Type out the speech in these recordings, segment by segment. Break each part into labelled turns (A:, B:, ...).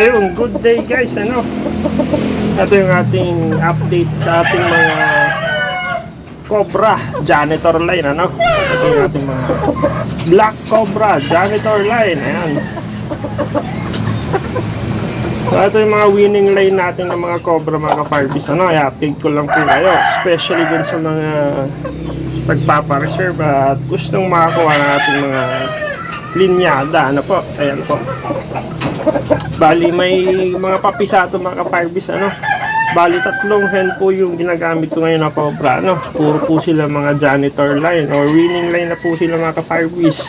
A: Ayun, good day guys, ano? Ito yung ating update sa ating mga Cobra janitor line, ano? Ito yung ating mga Black Cobra janitor line, ayan. So ito yung mga winning line natin ng mga Cobra, mga ka-Firebeast, ano? I-update ko lang po kayo, especially dun sa mga pagpapareserve at gustong makakuha ng ating mga linyada, ano po, ayan po. Bali may mga papisato, mga ka-Firebeast, ano. Bali 3 hen po yung ginagamit ko ngayon na Cobra, ano. Puro po sila mga janitor line or winning line na po sila, mga ka-Firebeast.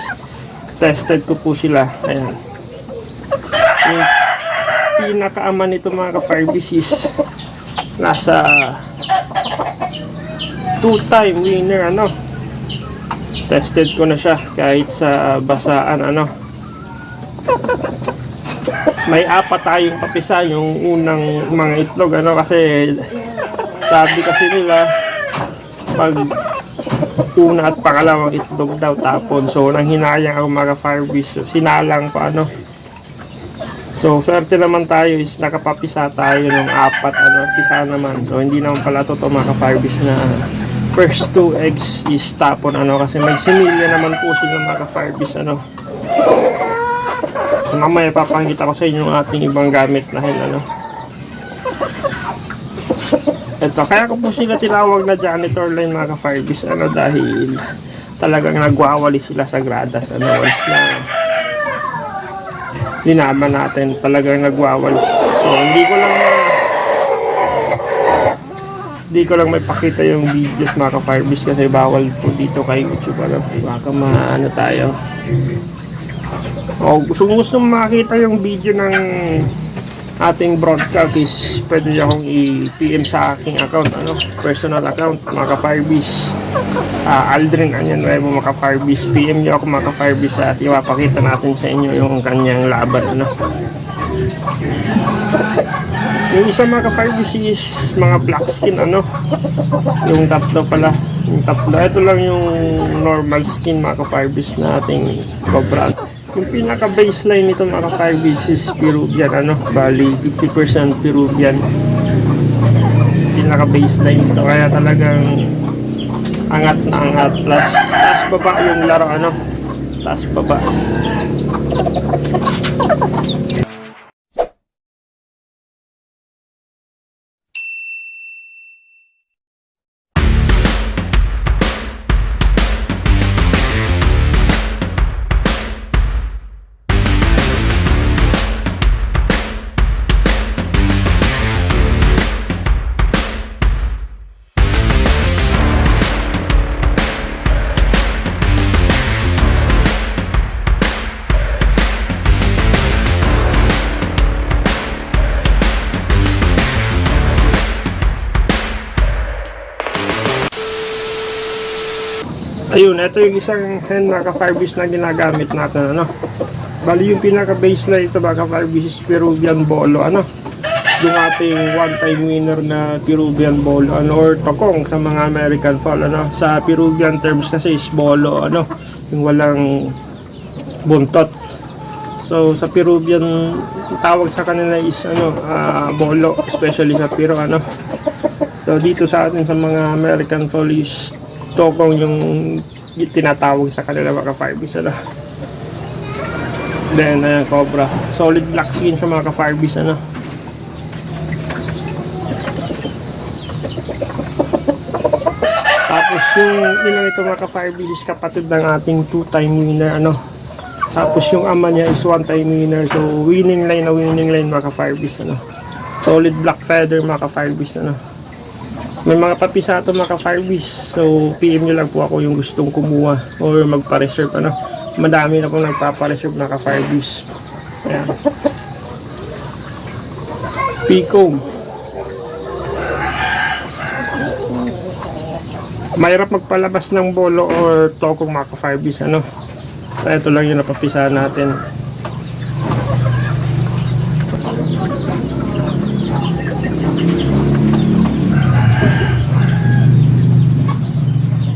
A: Tested ko po sila, ayan. Yung pinakaama nito, mga ka-Firebeast, is nasa 2-time winner, ano. Tested ko na siya kahit sa basaan, ano. May 4 tayong papisa, yung unang mga itlog, ano, kasi sabi kasi nila pag una at pangalawang itlog daw tapon. So nang hinayang ako, mga Firebeast, so, sinalang pa, ano. So swerte naman tayo is nakapapisa tayo ng 4, ano, pisa naman. So hindi naman pala totoo, mga Firebeast, na first 2 eggs is tapon, ano, kasi may similya naman po sila, mga Firebeast, ano. So, mamaya papakita ko sa inyo yung ating ibang gamit na hen, ano. Ito, kaya ko po sila tinawag na janitor line, mga ka-Firebeast, ano, dahil talagang nagwawali sila sa gradas, ano, once na linaban natin, talagang nagwawali. So hindi ko lang may pakita yung videos, mga ka-Firebeast, kasi bawal po dito kay YouTube, ano, baka maano tayo. O gusto makita yung video ng ating broadcast is pwede nyo akong i-PM sa aking account, ano, personal account, mga ka-Firebeast, Aldrin Anyan Nuevo, mga ka-Firebeast. PM nyo ako, mga ka-Firebeast, at iwapakita natin sa inyo yung kanyang laban, ano. Yung isa, mga ka-Firebeast, is mga black skin, ano. Yung tatlo pala, yung tatlo, ito lang yung normal skin, mga ka-Firebeast, na ating Cobra. Yung pinaka baseline nito, mga ka-Firebeast, is Peruvian, ano, bali 50% Peruvian pinaka baseline nito, kaya talagang angat na angat, plus taas baba yung laro, ano, taas baba. Ayun, ito yung isang hen, mga ka-Firebeast, na ginagamit natin, ano. Bali yung pinaka baseline ito, mga ka-Firebeast, is Peruvian Bolo, ano. Yung ating 1-time winner na Peruvian Bolo, ano, or tokong sa mga American Fall, ano. Sa Peruvian terms kasi is Bolo, ano, yung walang buntot. So sa Peruvian, tawag sa kanila is, ano, Bolo, especially sa Peru, ano. So dito sa atin sa mga American Fall is tokong yung tinatawag sa kanila, mga ka-Firebeast, ano. Then Cobra, solid black skin sa mga ka-Firebeast, ano. Tapos yung ilang ito, mga ka-Firebeast, is kapatid ng ating 2-time winner, ano. Tapos yung ama niya is 1-time winner, so winning line, mga ka-Firebeast, ano. Solid black feather, mga ka-Firebeast, ano. May mga papisato, mga ka-Firebeast, so PM nyo lang po ako yung gustong kumuha or magpa-reserve, ano. Madami na pong nagpapa-reserve, mga ka-Firebeast. Ayan. P-comb. Mahirap magpalabas ng bolo or tokong, mga ka-Firebeast, ano. So ito lang yung napapisahan natin.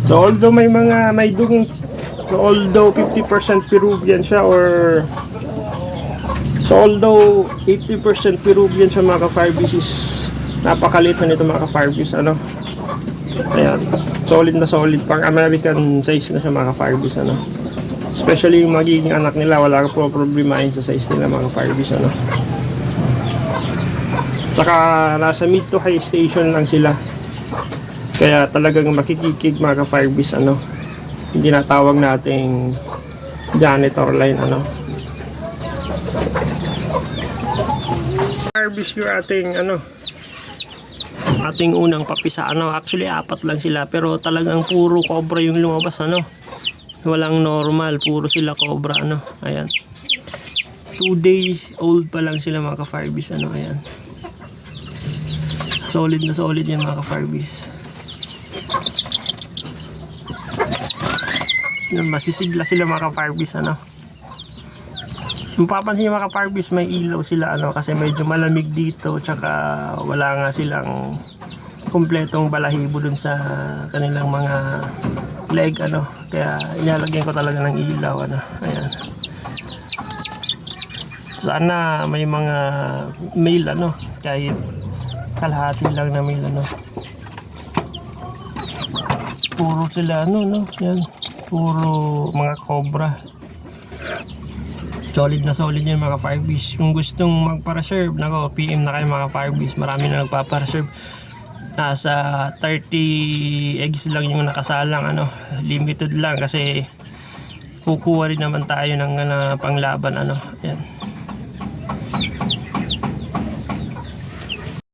A: So although may dugong, although 50% Peruvian siya or So although 80% Peruvian sa mga ka-firebees is napakalit na nito mga ka-firebees, ano. Ayan, solid na solid, pang American size na siya mga ka-firebees, ano. Especially yung magiging anak nila, wala ka po problemahin sa size nila mga ka-firebees, ano. Saka nasa mid to high station lang sila, kaya talagang makikikig mga ka-firebees, ano. Hindi natawag nating janitor line, ano. Firebees yung ating unang papisa, ano. Actually 4 lang sila, pero talagang puro cobra yung lumabas, ano. Walang normal, puro sila cobra, ano. Ayan, 2 days old pa lang sila mga ka-firebees, ano. Ayan, solid na solid yan mga ka-firebees. Masisigla sila mga ka-firebees, ano. Kung papansin nyo mga ka-firebees, may ilaw sila, ano, kasi medyo malamig dito, tsaka wala nga silang kumpletong balahibo dun sa kanilang mga leg, ano, kaya inalagyan ko talaga ng ilaw, ano. Ayan, sana may mga male, ano, kahit kalahati lang na male, ano. Puro sila, ano, no, yan, puro mga cobra. Solid na solid yan mga firebees. Kung gustong magpa-reserve, nako, PM na kayo mga firebees. Marami na nagpapa-reserve. Nasa 30 eggs lang yung nakasalang, ano. Limited lang kasi kukuha rin naman tayo ng panglaban, ano. Yan.